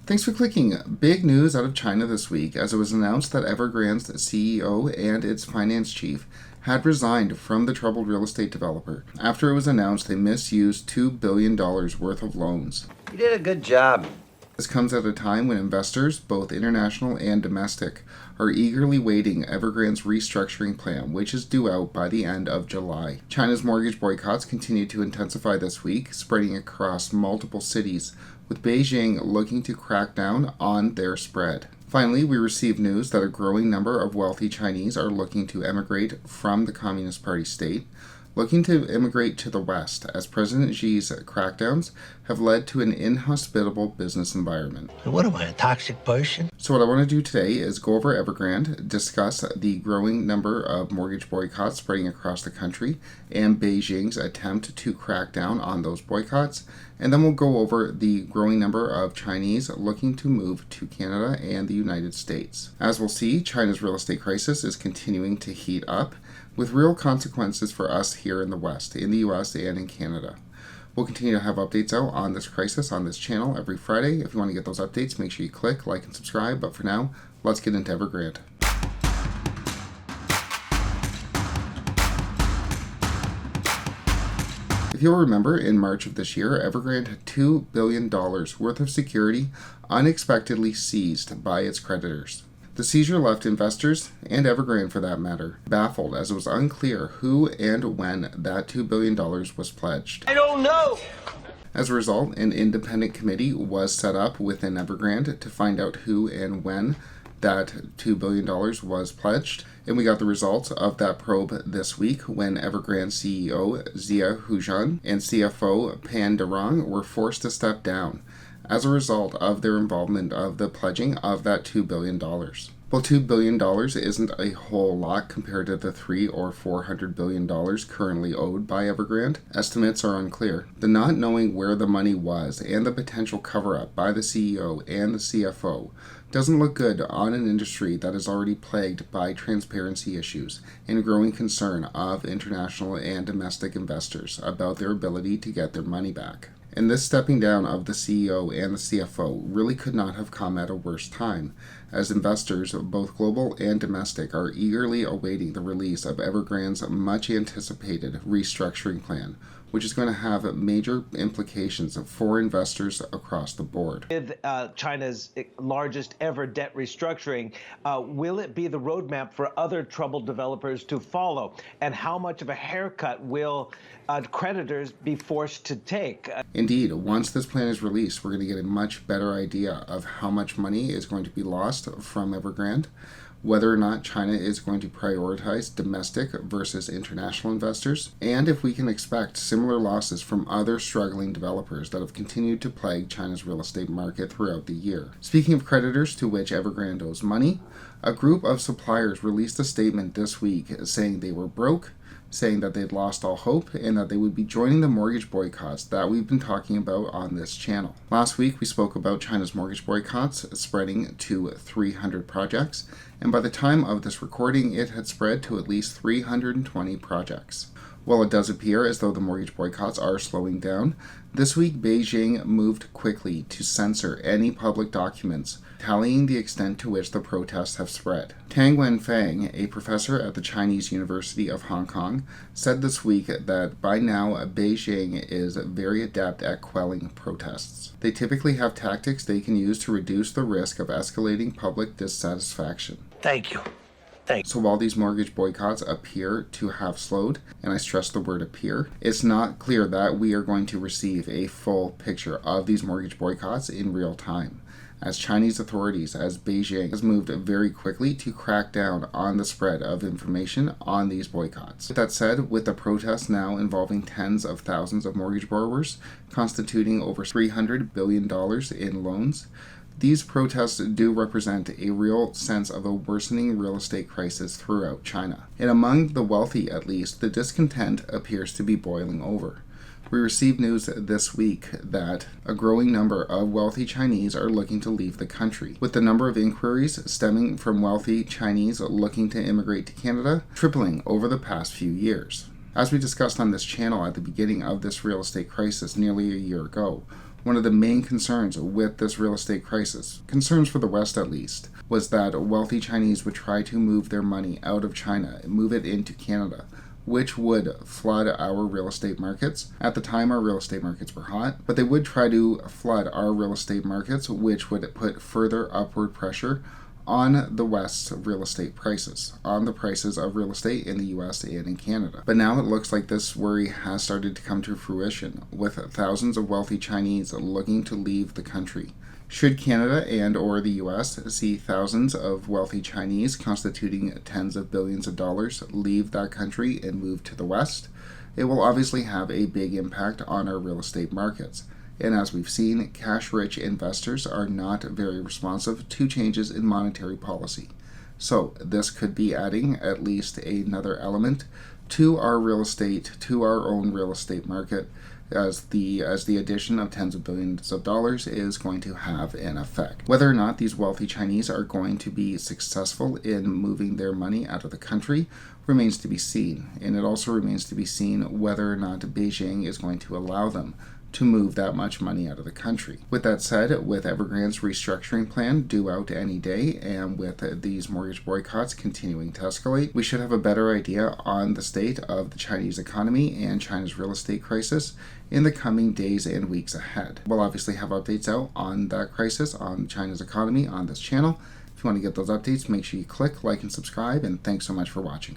Thanks for clicking. Big news out of China this week as it was announced that Evergrande's CEO and its finance chief had resigned from the troubled real estate developer after it was announced they misused $2 billion worth of loans. You did a good job. This comes at a time when investors, both international and domestic, are eagerly waiting Evergrande's restructuring plan, which is due out by the end of July. China's mortgage boycotts continue to intensify this week, spreading across multiple cities, with Beijing looking to crack down on their spread. Finally, we received news that a growing number of wealthy Chinese are looking to emigrate from the Communist Party state, looking to immigrate to the West, as President Xi's crackdowns have led to an inhospitable business environment. What am I, a toxic person? So what I want to do today is go over Evergrande, discuss the growing number of mortgage boycotts spreading across the country, and Beijing's attempt to crack down on those boycotts, and then we'll go over the growing number of Chinese looking to move to Canada and the United States. As we'll see, China's real estate crisis is continuing to heat up, with real consequences for us here in the West, in the US and in Canada. We'll continue to have updates out on this crisis on this channel every Friday. If you want to get those updates, make sure you click, like, and subscribe. But for now, let's get into Evergrande. If you'll remember, in March of this year, Evergrande had $2 billion worth of security unexpectedly seized by its creditors. The seizure left investors, and Evergrande for that matter, baffled as it was unclear who and when that $2 billion was pledged. I don't know. As a result, an independent committee was set up within Evergrande to find out who and when that $2 billion was pledged, and we got the results of that probe this week when Evergrande CEO Zia Hujan and CFO Pan Darong were forced to step down as a result of their involvement of the pledging of that $2 billion. Well, $2 billion isn't a whole lot compared to the $300 or $400 billion currently owed by Evergrande. Estimates are unclear. The not knowing where the money was and the potential cover-up by the CEO and the CFO doesn't look good on an industry that is already plagued by transparency issues and growing concern of international and domestic investors about their ability to get their money back. And this stepping down of the CEO and the CFO really could not have come at a worse time, as investors, both global and domestic, are eagerly awaiting the release of Evergrande's much-anticipated restructuring plan, which is going to have major implications for investors across the board. With China's largest ever debt restructuring, will it be the roadmap for other troubled developers to follow? And how much of a haircut will creditors be forced to take? Indeed, once this plan is released, we're going to get a much better idea of how much money is going to be lost from Evergrande, whether or not China is going to prioritize domestic versus international investors, and if we can expect similar losses from other struggling developers that have continued to plague China's real estate market throughout the year. Speaking of creditors to which Evergrande owes money, a group of suppliers released a statement this week saying they were broke, saying that they'd lost all hope, and that they would be joining the mortgage boycotts that we've been talking about on this channel. Last week, we spoke about China's mortgage boycotts spreading to 300 projects, and by the time of this recording, it had spread to at least 320 projects. While it does appear as though the mortgage boycotts are slowing down, this week Beijing moved quickly to censor any public documents tallying the extent to which the protests have spread. Tang Wenfang, a professor at the Chinese University of Hong Kong, said this week that by now Beijing is very adept at quelling protests. They typically have tactics they can use to reduce the risk of escalating public dissatisfaction. Thank you. So while these mortgage boycotts appear to have slowed, and I stress the word appear, it's not clear that we are going to receive a full picture of these mortgage boycotts in real time, as Chinese authorities, as Beijing has moved very quickly to crack down on the spread of information on these boycotts. With that said, with the protests now involving tens of thousands of mortgage borrowers, constituting over $300 billion in loans, these protests do represent a real sense of a worsening real estate crisis throughout China. And among the wealthy, at least, the discontent appears to be boiling over. We received news this week that a growing number of wealthy Chinese are looking to leave the country, with the number of inquiries stemming from wealthy Chinese looking to immigrate to Canada tripling over the past few years. As we discussed on this channel at the beginning of this real estate crisis nearly a year ago, One of the main concerns with this real estate crisis, concerns for the West at least, was that wealthy Chinese would try to move their money out of China and move it into Canada, which would flood our real estate markets. At the time, our real estate markets were hot, but they would try to flood our real estate markets, which would put further upward pressure on the West's real estate prices, on the prices of real estate in the US and in Canada. But now it looks like this worry has started to come to fruition, with thousands of wealthy Chinese looking to leave the country. Should Canada and or the US see thousands of wealthy Chinese constituting tens of billions of dollars leave that country and move to the West, it will obviously have a big impact on our real estate markets. And as we've seen, cash-rich investors are not very responsive to changes in monetary policy. So this could be adding at least another element to our real estate, to our own real estate market, as the addition of tens of billions of dollars is going to have an effect. Whether or not these wealthy Chinese are going to be successful in moving their money out of the country remains to be seen. And it also remains to be seen whether or not Beijing is going to allow them to move that much money out of the country. With that said, with Evergrande's restructuring plan due out any day, and with these mortgage boycotts continuing to escalate, we should have a better idea on the state of the Chinese economy and China's real estate crisis in the coming days and weeks ahead. We'll obviously have updates out on that crisis, on China's economy, on this channel. If you want to get those updates, make sure you click, like, and subscribe, and thanks so much for watching.